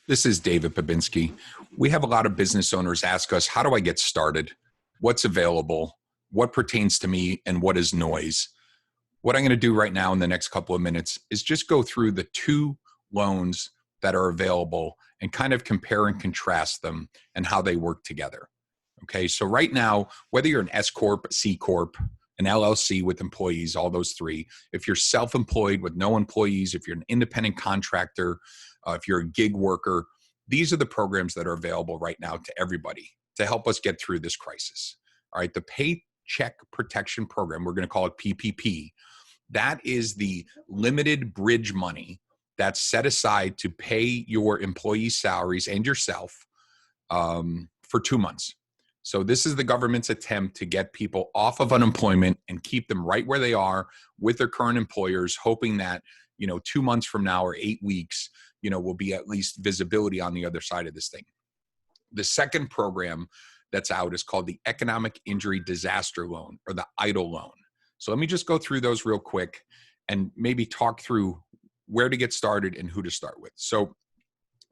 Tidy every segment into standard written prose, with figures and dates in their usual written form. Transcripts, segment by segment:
This is David Babinski. We have a lot of business owners ask us, how do I get started? What's available? What pertains to me? And what is noise? What I'm going to do right now in the next couple of minutes is just go through the two loans that are available and kind of compare and contrast them and how they work together. Okay, so right now, whether you're an S Corp, C Corp, an LLC with employees, all those three, if you're self-employed with no employees, if you're an independent contractor, if you're a gig worker, these are the programs that are available right now to everybody to help us get through this crisis. All right, the Paycheck Protection Program, we're going to call it PPP, that is the limited bridge money that's set aside to pay your employees' salaries and yourself for 2 months. So this is the government's attempt to get people off of unemployment and keep them right where they are with their current employers, hoping that 2 months from now or 8 weeks, will be at least visibility on the other side of this thing. The second program that's out is called the Economic Injury Disaster Loan, or the EIDL loan. So let me just go through those real quick and maybe talk through where to get started and who to start with. So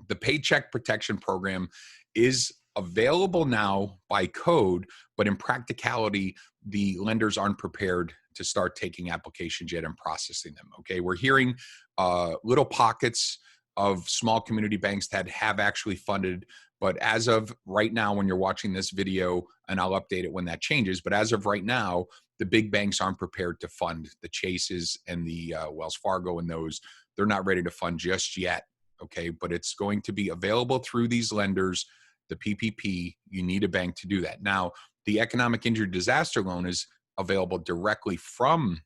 the Paycheck Protection Program is available now by code, but in practicality, the lenders aren't prepared to start taking applications yet and processing them. Okay, we're hearing little pockets of small community banks that have actually funded, but as of right now, when you're watching this video, and I'll update it when that changes, but as of right now, the big banks aren't prepared to fund the Chases and the Wells Fargo and those. They're not ready to fund just yet. Okay, but it's going to be available through these lenders. The PPP, you need a bank to do that. Now, the Economic Injury Disaster Loan is available directly from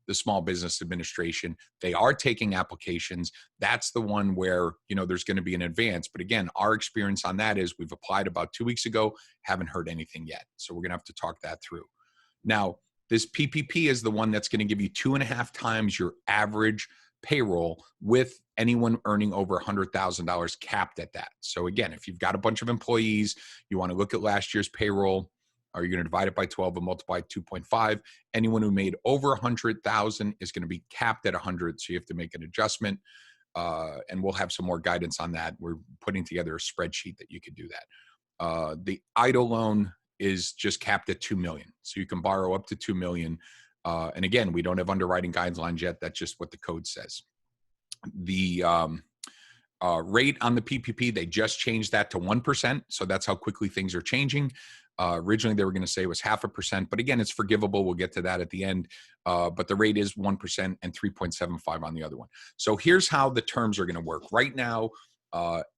the Small Business Administration. They are taking applications. That's the one where, there's going to be an advance. But again, our experience on that is we've applied about 2 weeks ago, haven't heard anything yet. So we're going to have to talk that through. Now, this PPP is the one that's going to give you 2.5 times your average payroll with anyone earning over $100,000 capped at that. So again, if you've got a bunch of employees, you want to look at last year's payroll, or you're going to divide it by 12 and multiply 2.5. Anyone who made over 100,000 is going to be capped at 100. So you have to make an adjustment, and we'll have some more guidance on that. We're putting together a spreadsheet that you can do that. The EIDL loan is just capped at 2 million. So you can borrow up to 2 million. And again, we don't have underwriting guidelines yet. That's just what the code says. The rate on the PPP, they just changed that to 1%. So that's how quickly things are changing. Originally, they were going to say it was 0.5%, but again, it's forgivable. We'll get to that at the end. But the rate is 1% and 3.75 on the other one. So here's how the terms are going to work. Right now,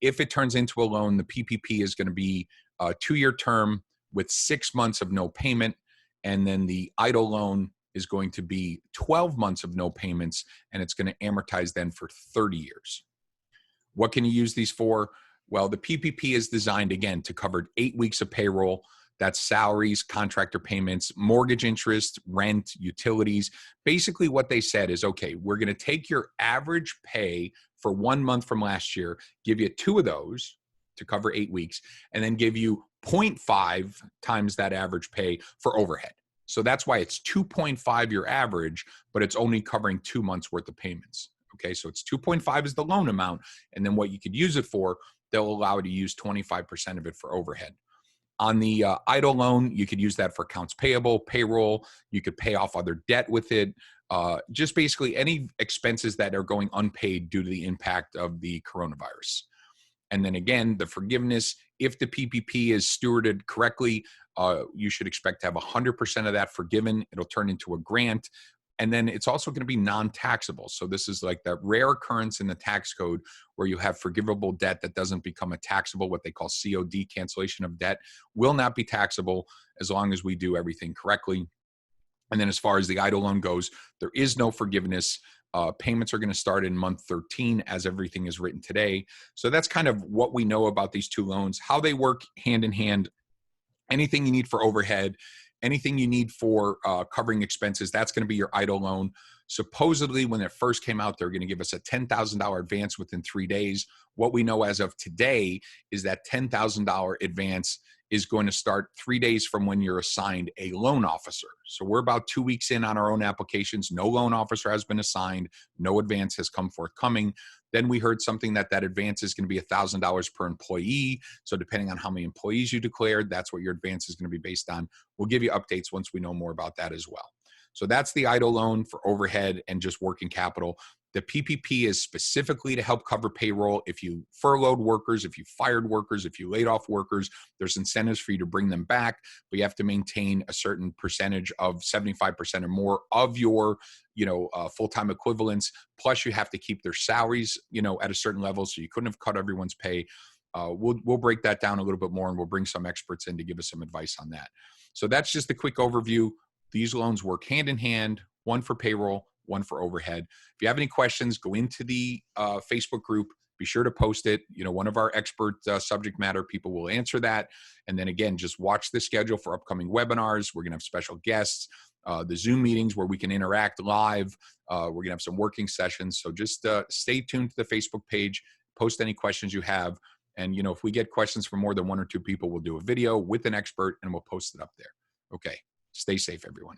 if it turns into a loan, the PPP is going to be a 2-year term with 6 months of no payment. And then the EIDL loan is going to be 12 months of no payments, and it's going to amortize then for 30 years. What can you use these for? Well, the PPP is designed, again, to cover 8 weeks of payroll. That's salaries, contractor payments, mortgage interest, rent, utilities. Basically, what they said is, okay, we're going to take your average pay for 1 month from last year, give you 2 of those to cover 8 weeks, and then give you 0.5 times that average pay for overhead. So that's why it's 2.5 your average, but it's only covering 2 months worth of payments. Okay, so it's 2.5 is the loan amount, and then what you could use it for, they'll allow you to use 25% of it for overhead. On the EIDL loan, you could use that for accounts payable, payroll. You could pay off other debt with it. Just basically any expenses that are going unpaid due to the impact of the coronavirus. And then again, the forgiveness, if the PPP is stewarded correctly, you should expect to have 100% of that forgiven. It'll turn into a grant. And then it's also going to be non-taxable. So this is like that rare occurrence in the tax code where you have forgivable debt that doesn't become a taxable, what they call COD, cancellation of debt, will not be taxable as long as we do everything correctly. And then as far as the EIDL loan goes, there is no forgiveness. Payments are going to start in month 13 as everything is written today. So that's kind of what we know about these two loans, how they work hand in hand. Anything you need for overhead, anything you need for covering expenses, that's going to be your EIDL loan. Supposedly, when it first came out, they're going to give us a $10,000 advance within 3 days. What we know as of today is that $10,000 advance is going to start 3 days from when you're assigned a loan officer. So we're about 2 weeks in on our own applications. No loan officer has been assigned. No advance has come forthcoming. Then we heard something that advance is going to be $1,000 per employee. So depending on how many employees you declared, that's what your advance is going to be based on. We'll give you updates once we know more about that as well. So that's the EIDL loan for overhead and just working capital. The PPP is specifically to help cover payroll. If you furloughed workers, if you fired workers, if you laid off workers, there's incentives for you to bring them back, but you have to maintain a certain percentage of 75% or more of your, full-time equivalents. Plus, you have to keep their salaries, at a certain level. So you couldn't have cut everyone's pay. We'll break that down a little bit more, and we'll bring some experts in to give us some advice on that. So that's just a quick overview. These loans work hand in hand, one for payroll, one for overhead. If you have any questions, go into the Facebook group. Be sure to post it. One of our expert subject matter people will answer that. And then again, just watch the schedule for upcoming webinars. We're going to have special guests, the Zoom meetings where we can interact live. We're going to have some working sessions. So just stay tuned to the Facebook page. Post any questions you have. And, if we get questions from more than one or two people, we'll do a video with an expert and we'll post it up there. Okay. Stay safe, everyone.